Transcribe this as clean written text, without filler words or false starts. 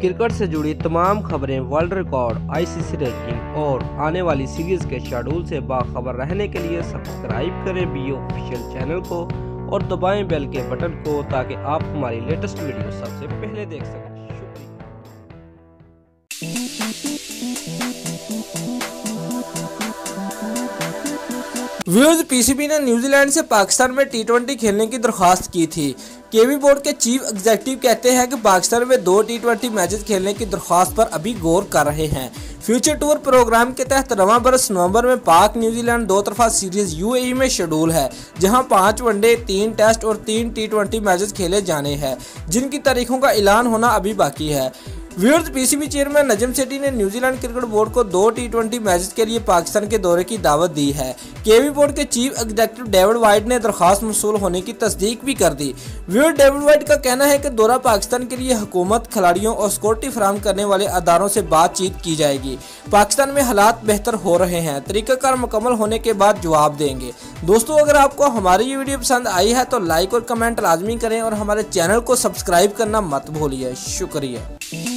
Cricket से जुड़ी तमाम खबरें, वर्ल्ड रिकॉर्ड, आईसीसी रैंकिंग और आने वाली सीरीज के शेड्यूल से बाखबर रहने के लिए सब्सक्राइब करें बी ऑफिशियल चैनल को और दबाएं बेल के बटन को ताकि आप हमारी लेटेस्ट वीडियो सबसे पहले देख सकें। व्यूअर्स, पीसीबी ने न्यूजीलैंड से पाकिस्तान में टी20 खेलने की दरख्वास्त की थी। केवी बोर्ड के चीफ एग्जीक्यूटिव कहते हैं कि पाकिस्तान में 2 टी20 मैचेस खेलने की दरख्वास्त पर अभी गौर कर रहे हैं। फ्यूचर टूर प्रोग्राम के तहत रवां बरस नवंबर में पाक न्यूजीलैंड 2 तरफा सीरीज यूएई में शेड्यूल है, जहां 5 वनडे, 3 टेस्ट और 3 टी20 मैचेस खेले जाने हैं, जिनकी तारीखों का ऐलान होना अभी बाकी है। Viewers, PCB chairman Najam Sethi ने न्यूजीलैंड क्रिकेट बोर्ड को 2 टी20 मैचेस के लिए पाकिस्तान के दौरे की दावत दी है। केवी बोर्ड के चीफ एग्जीक्यूटिव डेविड वाइट ने दरख्वास्त मौसूल होने की तस्दीक भी कर दी। व्यूअर्स, डेविड वाइट का कहना है कि दौरा पाकिस्तान के लिए हुकूमत, खिलाड़ियों और सिक्योरिटी फराहम करने वाले अदारों से बातचीत की जाएगी। पाकिस्तान में हालात बेहतर हो रहे हैं, तरीकाकार मुकम्मल होने के बाद जवाब देंगे। दोस्तों, अगर आपको हमारी ये वीडियो पसंद आई है तो लाइक और कमेंट लाजमी करें और हमारे चैनल को सब्सक्राइब करना मत भूलिए। शुक्रिया।